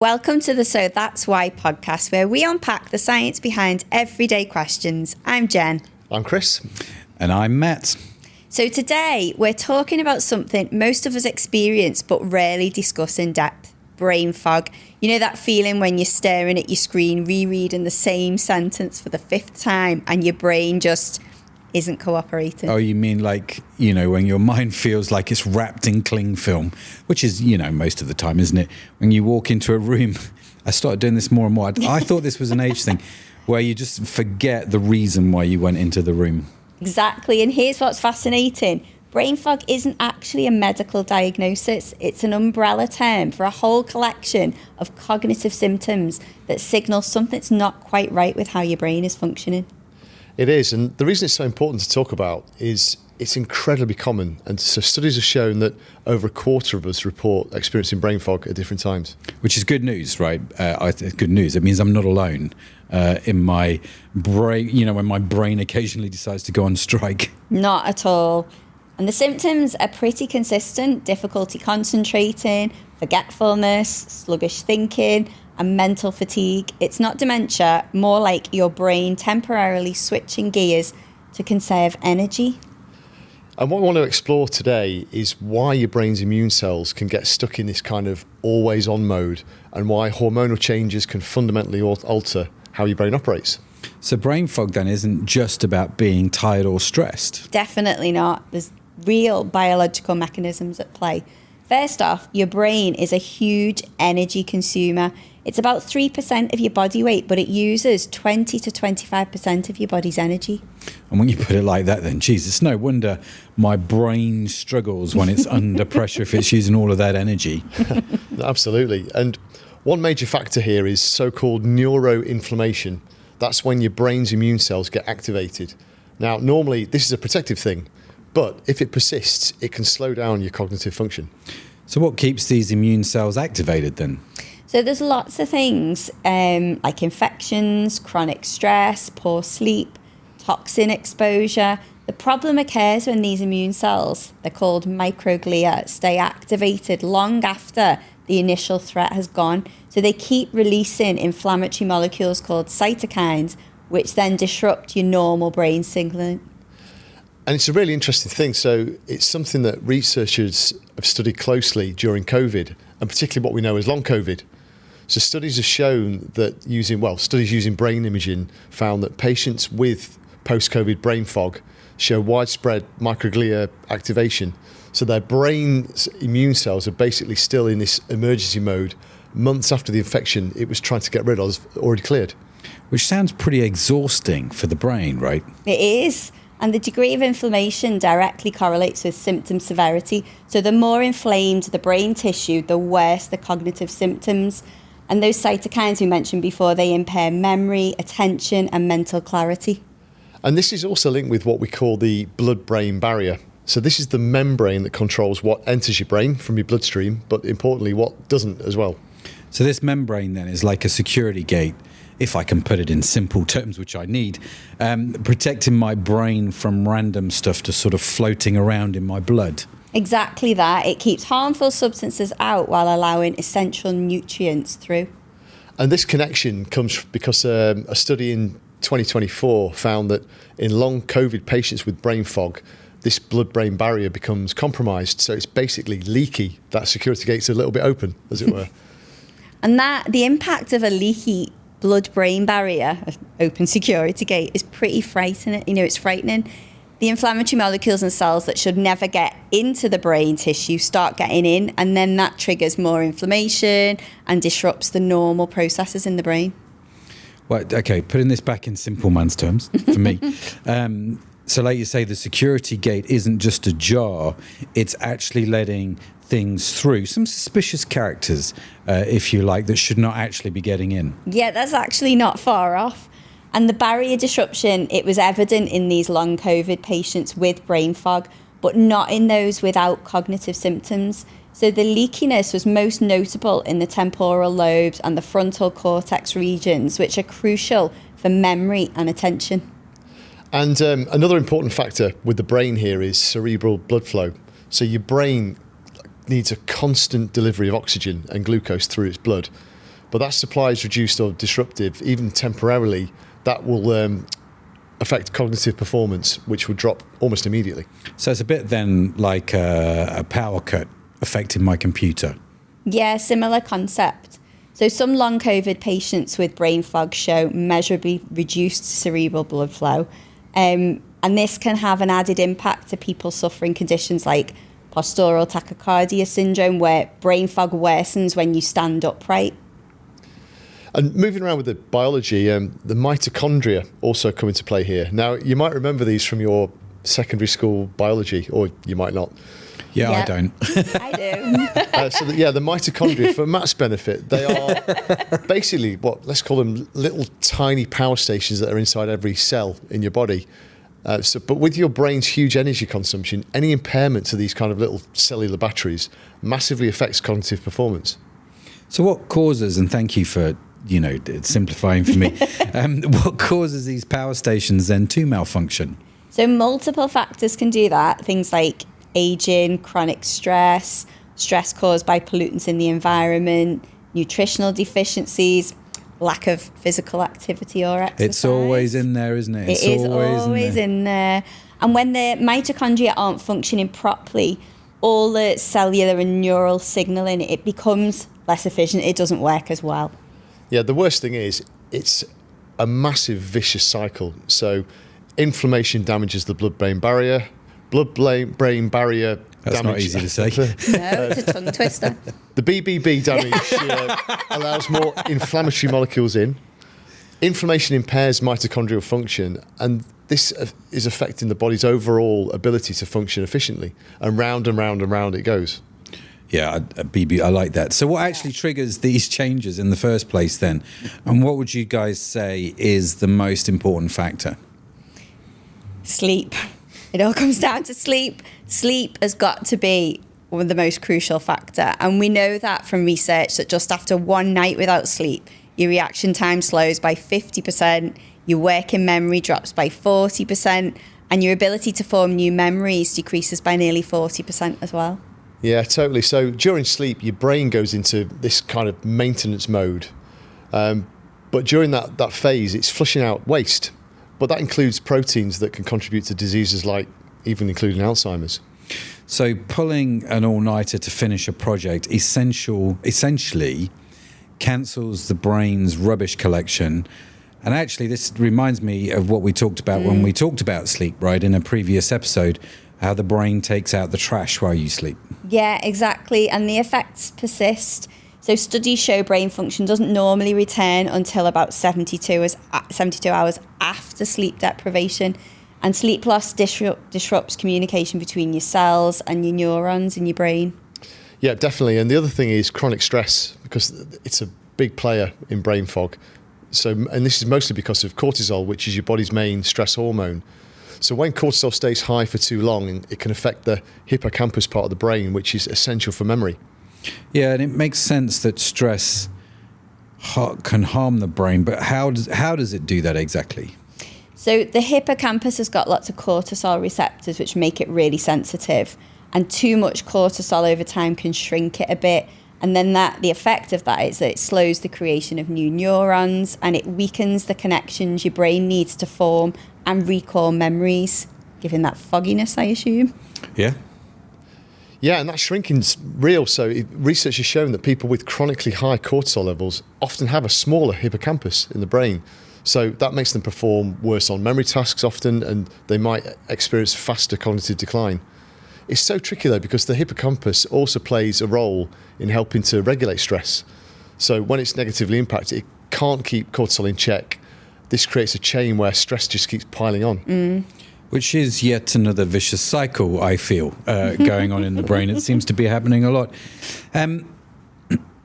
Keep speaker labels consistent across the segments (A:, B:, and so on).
A: Welcome to the So That's Why podcast, where we unpack the science behind everyday questions. I'm Jen.
B: I'm Chris.
C: And I'm Matt.
A: So today we're talking about something most of us experience but rarely discuss in depth: brain fog. You know that feeling when you're staring at your screen, rereading the same sentence for the fifth time and your brain just isn't cooperating?
C: Oh, you mean like, when your mind feels like it's wrapped in cling film, which is, most of the time, isn't it? When you walk into a room, I started doing this more and more. I thought this was an age thing where you just forget the reason why you went into the room.
A: Exactly. And here's what's fascinating. Brain fog isn't actually a medical diagnosis. It's an umbrella term for a whole collection of cognitive symptoms that signal something's not quite right with how your brain is functioning.
B: It is, and the reason it's so important to talk about is it's incredibly common. And so studies have shown that over a quarter of us report experiencing brain fog at different times.
C: Which is good news, right? Good news. It means I'm not alone in my brain, when my brain occasionally decides to go on strike.
A: Not at all. And the symptoms are pretty consistent: difficulty concentrating, forgetfulness, sluggish thinking, and mental fatigue. It's not dementia, more like your brain temporarily switching gears to conserve energy.
B: And what we want to explore today is why your brain's immune cells can get stuck in this kind of always on mode, and why hormonal changes can fundamentally alter how your brain operates.
C: So brain fog then isn't just about being tired or stressed.
A: Definitely not. There's real biological mechanisms at play. First off, your brain is a huge energy consumer. It's about 3% of your body weight, but it uses 20 to 25% of your body's energy.
C: And when you put it like that, then, geez, it's no wonder my brain struggles when it's under pressure if it's using all of that energy.
B: Absolutely. And one major factor here is so-called neuroinflammation. That's when your brain's immune cells get activated. Now, normally, this is a protective thing, but if it persists, it can slow down your cognitive function.
C: So what keeps these immune cells activated then?
A: So there's lots of things like infections, chronic stress, poor sleep, toxin exposure. The problem occurs when these immune cells, they're called microglia, stay activated long after the initial threat has gone. So they keep releasing inflammatory molecules called cytokines, which then disrupt your normal brain signaling.
B: And it's a really interesting thing. So it's something that researchers have studied closely during COVID, and particularly what we know as long COVID. So studies have shown that studies using brain imaging found that patients with post-COVID brain fog show widespread microglia activation. So their brain's immune cells are basically still in this emergency mode months after the infection it was trying to get rid of was already cleared.
C: Which sounds pretty exhausting for the brain, right?
A: It is. And the degree of inflammation directly correlates with symptom severity. So the more inflamed the brain tissue, the worse the cognitive symptoms. And those cytokines we mentioned before, they impair memory, attention, and mental clarity.
B: And this is also linked with what we call the blood-brain barrier. So this is the membrane that controls what enters your brain from your bloodstream, but importantly, what doesn't as well.
C: So this membrane then is like a security gate, if I can put it in simple terms, which I need, protecting my brain from random stuff just sort of floating around in my blood.
A: Exactly that. It keeps harmful substances out while allowing essential nutrients through.
B: And this connection comes because a study in 2024 found that in long COVID patients with brain fog, this blood-brain barrier becomes compromised. So it's basically leaky. That security gate's a little bit open, as it were.
A: And the impact of a leaky blood-brain barrier, an open security gate, is pretty frightening. It's frightening. The inflammatory molecules and cells that should never get into the brain tissue start getting in, and then that triggers more inflammation and disrupts the normal processes in the brain.
C: Well, okay, putting this back in simple man's terms for me. So like you say, the security gate isn't just a jar, it's actually letting things through, some suspicious characters, if you like, that should not actually be getting in.
A: Yeah, that's actually not far off. And the barrier disruption, it was evident in these long COVID patients with brain fog, but not in those without cognitive symptoms. So the leakiness was most notable in the temporal lobes and the frontal cortex regions, which are crucial for memory and attention.
B: And another important factor with the brain here is cerebral blood flow. So your brain needs a constant delivery of oxygen and glucose through its blood. But that supply is reduced or disruptive, even temporarily, that will affect cognitive performance, which would drop almost immediately.
C: So it's a bit then like a power cut affecting my computer.
A: Yeah, similar concept. So some long COVID patients with brain fog show measurably reduced cerebral blood flow. And this can have an added impact to people suffering conditions like postural tachycardia syndrome, where brain fog worsens when you stand upright.
B: And moving around with the biology, the mitochondria also come into play here. Now, you might remember these from your secondary school biology, or you might not.
C: Yeah,
A: Yep.
C: I don't.
A: I do.
B: The mitochondria, for Matt's benefit, they are basically let's call them little tiny power stations that are inside every cell in your body. But with your brain's huge energy consumption, any impairment to these kind of little cellular batteries massively affects cognitive performance.
C: So what causes, and thank you for simplifying for me, what causes these power stations then to malfunction?
A: So multiple factors can do that. Things like aging, chronic stress, stress caused by pollutants in the environment, nutritional deficiencies, lack of physical activity or exercise.
C: It's always in there, isn't it?
A: It is always in there. And when the mitochondria aren't functioning properly, all the cellular and neural signaling, it becomes less efficient. It doesn't work as well.
B: Yeah, the worst thing is it's a massive vicious cycle. So inflammation damages the blood-brain barrier. Blood-brain barrier
C: That's
B: damage.
C: not easy to say.
A: No, it's a tongue twister.
B: The BBB damage allows more inflammatory molecules in. Inflammation impairs mitochondrial function, and this is affecting the body's overall ability to function efficiently. And round and round and round it goes.
C: Yeah, I like that. So what actually triggers these changes in the first place then? And what would you guys say is the most important factor?
A: Sleep. It all comes down to sleep. Sleep has got to be one of the most crucial factor. And we know that from research that just after one night without sleep, your reaction time slows by 50%, your working memory drops by 40%, and your ability to form new memories decreases by nearly 40% as well.
B: Yeah, totally. So during sleep, your brain goes into this kind of maintenance mode. But during that phase, it's flushing out waste. But that includes proteins that can contribute to diseases like even including Alzheimer's.
C: So pulling an all-nighter to finish a project essentially cancels the brain's rubbish collection. And actually, this reminds me of what we talked about when we talked about sleep, right, in a previous episode, how the brain takes out the trash while you sleep.
A: Yeah, exactly. And the effects persist. So studies show brain function doesn't normally return until about 72 hours after sleep deprivation. And sleep loss disrupts communication between your cells and your neurons in your brain.
B: Yeah, definitely. And the other thing is chronic stress, because it's a big player in brain fog. And this is mostly because of cortisol, which is your body's main stress hormone. So when cortisol stays high for too long, it can affect the hippocampus part of the brain, which is essential for memory.
C: Yeah, and it makes sense that stress can harm the brain, but how does it do that exactly?
A: So the hippocampus has got lots of cortisol receptors, which make it really sensitive. And too much cortisol over time can shrink it a bit. And then the effect of that is that it slows the creation of new neurons and it weakens the connections your brain needs to form and recall memories, giving that fogginess, I assume.
C: Yeah.
B: Yeah, and that shrinking's real. So research has shown that people with chronically high cortisol levels often have a smaller hippocampus in the brain. So that makes them perform worse on memory tasks often, and they might experience faster cognitive decline. It's so tricky though, because the hippocampus also plays a role in helping to regulate stress. So when it's negatively impacted, it can't keep cortisol in check. This creates a chain where stress just keeps piling on.
C: Which is yet another vicious cycle, I feel, going on in the brain. It seems to be happening a lot.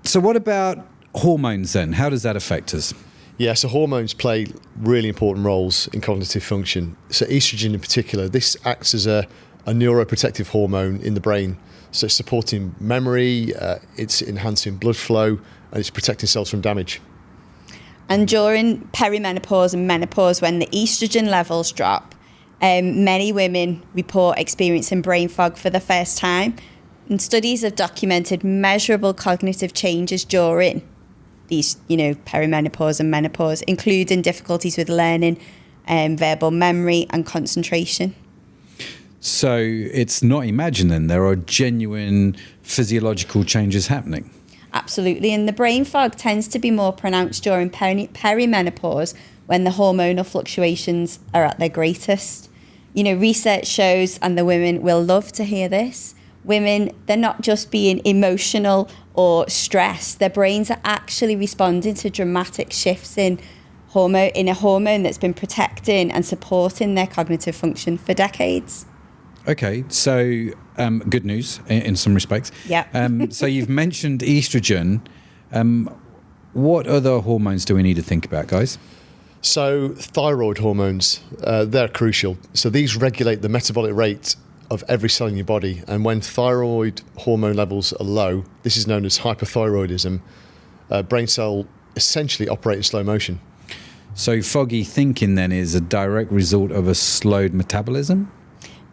C: So what about hormones then? How does that affect us?
B: Yeah, so hormones play really important roles in cognitive function. So estrogen in particular, this acts as a neuroprotective hormone in the brain. So it's supporting memory, it's enhancing blood flow, and it's protecting cells from damage.
A: And during perimenopause and menopause, when the estrogen levels drop, many women report experiencing brain fog for the first time. And studies have documented measurable cognitive changes during these, perimenopause and menopause, including difficulties with learning, verbal memory and concentration.
C: So it's not imagined then, there are genuine physiological changes happening.
A: Absolutely, and the brain fog tends to be more pronounced during perimenopause when the hormonal fluctuations are at their greatest. Research shows, and the women will love to hear this, women, they're not just being emotional or stressed, their brains are actually responding to dramatic shifts in a hormone that's been protecting and supporting their cognitive function for decades.
C: Okay, so good news in some respects.
A: Yeah.
C: So you've mentioned estrogen. What other hormones do we need to think about, guys?
B: So thyroid hormones, they're crucial. So these regulate the metabolic rate of every cell in your body. And when thyroid hormone levels are low, this is known as hyperthyroidism, brain cell essentially operate in slow motion.
C: So foggy thinking then is a direct result of a slowed metabolism?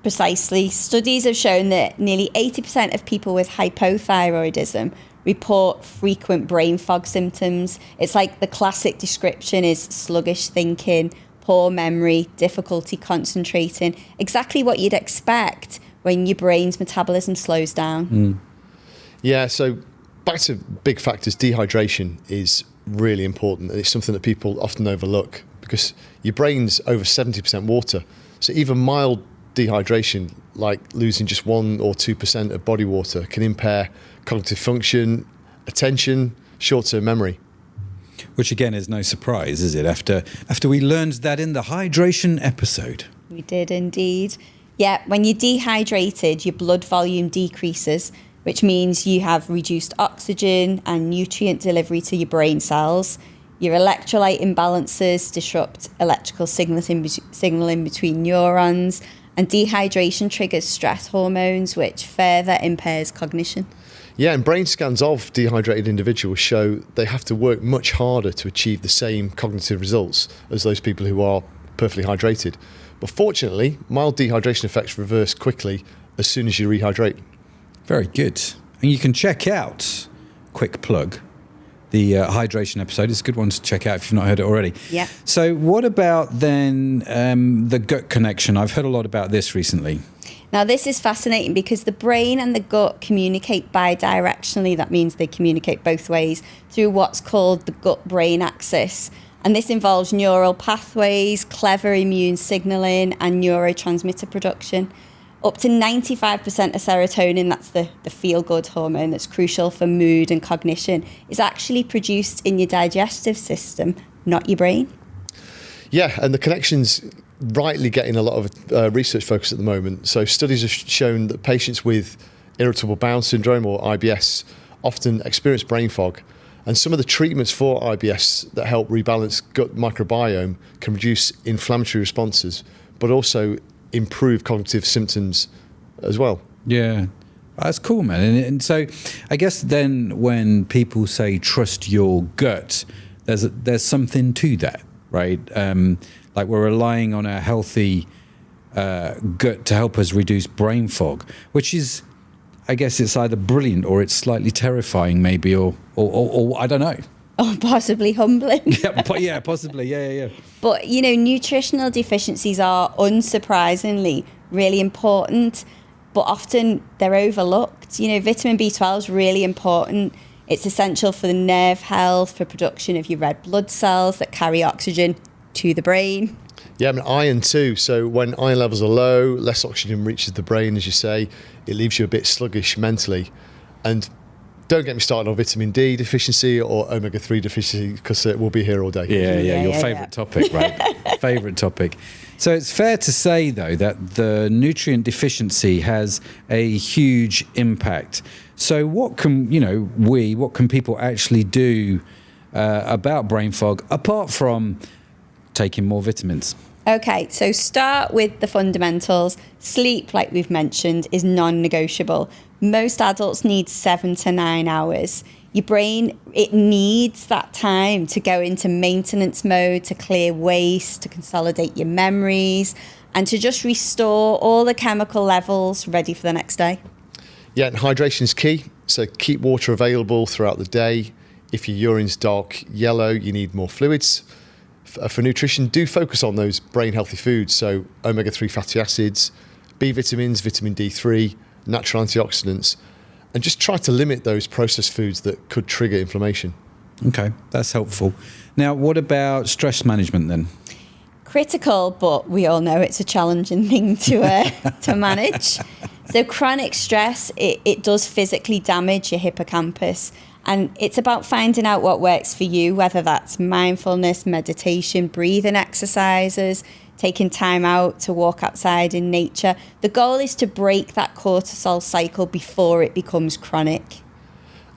A: Precisely. Studies have shown that nearly 80% of people with hypothyroidism report frequent brain fog symptoms. It's like the classic description is sluggish thinking, poor memory, difficulty concentrating, exactly what you'd expect when your brain's metabolism slows down.
B: Yeah, so back to big factors, dehydration is really important. It's something that people often overlook because your brain's over 70% water. So even mild dehydration, like losing just 1 or 2% of body water, can impair cognitive function, attention, short-term memory.
C: Which again is no surprise, is it? After we learned that in the hydration episode.
A: We did indeed. Yeah, when you're dehydrated, your blood volume decreases, which means you have reduced oxygen and nutrient delivery to your brain cells. Your electrolyte imbalances disrupt electrical signaling between neurons, and dehydration triggers stress hormones, which further impairs cognition.
B: Yeah, and brain scans of dehydrated individuals show they have to work much harder to achieve the same cognitive results as those people who are perfectly hydrated. But fortunately, mild dehydration effects reverse quickly as soon as you rehydrate.
C: Very good. And you can check out, quick plug, the hydration episode. It's a good one to check out if you've not heard it already.
A: Yeah.
C: So what about then the gut connection? I've heard a lot about this recently.
A: Now, this is fascinating because the brain and the gut communicate bidirectionally. That means they communicate both ways through what's called the gut-brain axis. And this involves neural pathways, clever immune signaling, and neurotransmitter production. Up to 95% of serotonin, that's the feel-good hormone that's crucial for mood and cognition, is actually produced in your digestive system, not your brain.
B: Yeah, and the connection's rightly getting a lot of research focus at the moment. So studies have shown that patients with irritable bowel syndrome or IBS often experience brain fog. And some of the treatments for IBS that help rebalance gut microbiome can reduce inflammatory responses, but also improve cognitive symptoms as well.
C: Yeah, that's cool, man. And so I guess then when people say trust your gut, there's something to that, right? Like we're relying on a healthy gut to help us reduce brain fog, which is, I guess it's either brilliant or it's slightly terrifying maybe, or I don't know.
A: Or possibly humbling.
C: Yeah, possibly. Yeah.
A: But, nutritional deficiencies are unsurprisingly really important, but often they're overlooked. Vitamin B12 is really important. It's essential for the nerve health, for production of your red blood cells that carry oxygen to the brain.
B: Yeah, iron too. So when iron levels are low, less oxygen reaches the brain, as you say, it leaves you a bit sluggish mentally. And don't get me started on vitamin D deficiency or omega-3 deficiency, because we'll be here all day.
C: Yeah, your favourite topic, right? Favourite topic. So it's fair to say, though, that the nutrient deficiency has a huge impact. So what can people actually do about brain fog, apart from taking more vitamins?
A: Okay, so start with the fundamentals. Sleep, like we've mentioned, is non-negotiable. Most adults need 7 to 9 hours. Your brain, it needs that time to go into maintenance mode, to clear waste, to consolidate your memories, and to just restore all the chemical levels ready for the next day.
B: Yeah, and hydration is key. So keep water available throughout the day. If your urine's dark yellow, you need more fluids. For nutrition, do focus on those brain healthy foods. So omega-3 fatty acids, B vitamins, vitamin D3, natural antioxidants, and just try to limit those processed foods that could trigger inflammation.
C: Okay, that's helpful. Now, what about stress management then?
A: Critical, but we all know it's a challenging thing to manage. So chronic stress, it does physically damage your hippocampus. And it's about finding out what works for you, whether that's mindfulness, meditation, breathing exercises, taking time out to walk outside in nature. The goal is to break that cortisol cycle before it becomes chronic.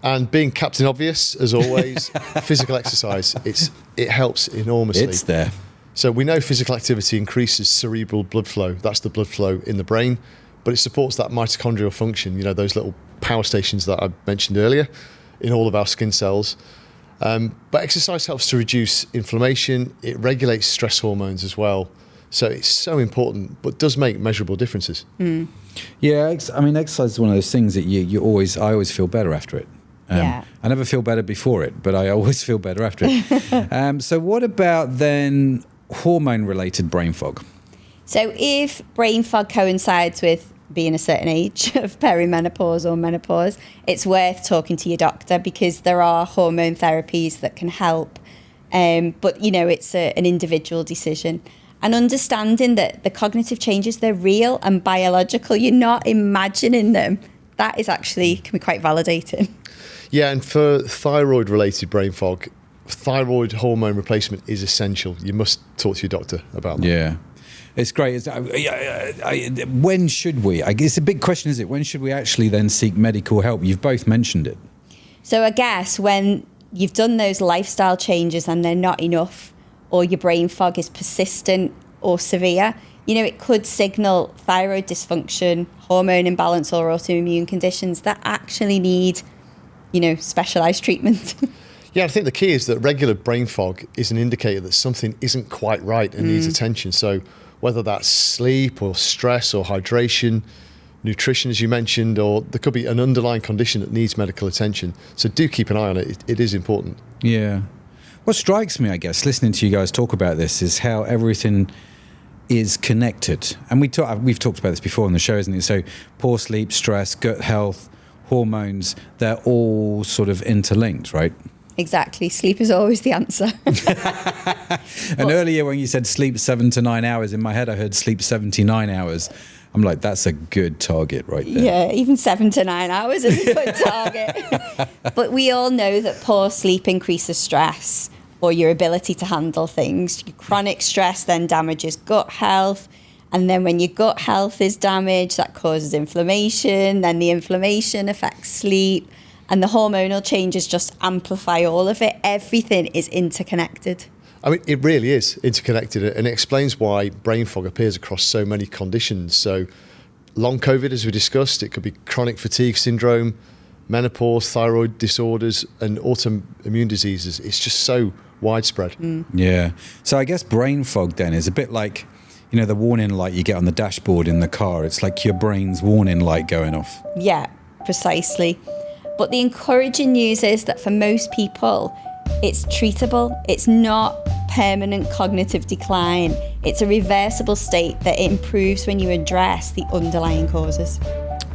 B: And being Captain Obvious, as always, physical exercise, it helps enormously.
C: It's there.
B: So we know physical activity increases cerebral blood flow. That's the blood flow in the brain, but it supports that mitochondrial function, those little power stations that I mentioned earlier in all of our skin cells. But exercise helps to reduce inflammation. It regulates stress hormones as well. So it's so important, but does make measurable differences.
A: Mm.
C: Yeah, exercise is one of those things that I always feel better after it. I never feel better before it, but I always feel better after it. So what about then hormone-related brain fog?
A: So if brain fog coincides with being a certain age of perimenopause or menopause, it's worth talking to your doctor because there are hormone therapies that can help. But, it's an individual decision. And understanding that the cognitive changes, they're real and biological. You're not imagining them. That is actually can be quite validating.
B: Yeah, and for thyroid-related brain fog, thyroid hormone replacement is essential. You must talk to your doctor about that.
C: Yeah. It's great. When should we? It's a big question, is it? When should we actually then seek medical help? You've both mentioned it.
A: So I guess when you've done those lifestyle changes and they're not enough, or your brain fog is persistent or severe, it could signal thyroid dysfunction, hormone imbalance, or autoimmune conditions that actually need, specialized treatment.
B: Yeah, I think the key is that regular brain fog is an indicator that something isn't quite right and needs attention. So whether that's sleep or stress or hydration, nutrition, as you mentioned, or there could be an underlying condition that needs medical attention. So do keep an eye on it. It is important.
C: Yeah. What strikes me, I guess, listening to you guys talk about this is how everything is connected. And we've talked about this before on the show, isn't it? So poor sleep, stress, gut health, hormones, they're all sort of interlinked, right?
A: Exactly. Sleep is always the answer.
C: And earlier when you said sleep 7 to 9 hours, in my head I heard sleep 79 hours. I'm like, that's a good target right there.
A: Yeah, even 7 to 9 hours is a good target. But we all know that poor sleep increases stress or your ability to handle things. Chronic stress then damages gut health. And then when your gut health is damaged, that causes inflammation. Then the inflammation affects sleep. And the hormonal changes just amplify all of it. Everything is interconnected.
B: I mean, it really is interconnected, and it explains why brain fog appears across so many conditions. So long COVID, as we discussed, it could be chronic fatigue syndrome, menopause, thyroid disorders, and autoimmune diseases. It's just so widespread.
C: Yeah. So I guess brain fog then is a bit like, the warning light you get on the dashboard in the car. It's like your brain's warning light going off.
A: Yeah, precisely. But the encouraging news is that for most people, it's treatable. It's not permanent cognitive decline. It's a reversible state that improves when you address the underlying causes.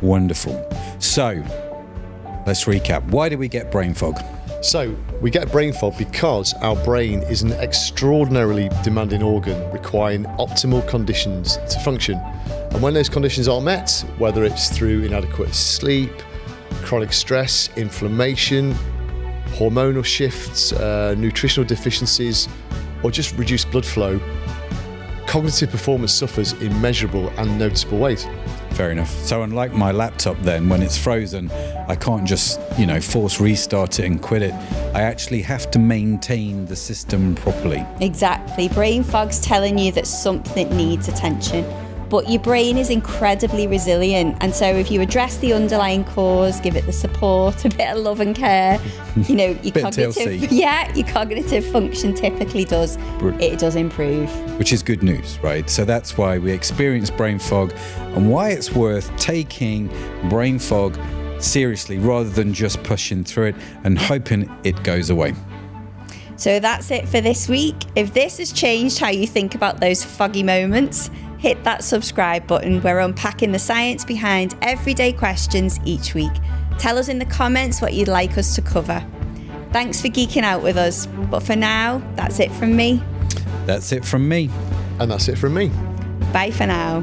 C: Wonderful. So, let's recap. Why do we get brain fog?
B: So we get brain fog because our brain is an extraordinarily demanding organ requiring optimal conditions to function. And when those conditions are met, whether it's through inadequate sleep, chronic stress, inflammation, hormonal shifts, nutritional deficiencies, or just reduced blood flow, cognitive performance suffers in measurable and noticeable ways.
C: Fair enough. So unlike my laptop then, when it's frozen, I can't just, force restart it and quit it. I actually have to maintain the system properly.
A: Exactly. Brain fog's telling you that something needs attention. But your brain is incredibly resilient. And so if you address the underlying cause, give it the support, a bit of love and care, your cognitive function typically does improve.
C: Which is good news, right? So that's why we experience brain fog and why it's worth taking brain fog seriously rather than just pushing through it and hoping it goes away.
A: So that's it for this week. If this has changed how you think about those foggy moments, hit that subscribe button. We're unpacking the science behind everyday questions each week. Tell us in the comments what you'd like us to cover. Thanks for geeking out with us. But for now, that's it from me.
C: That's it from me.
B: And that's it from me.
A: Bye for now.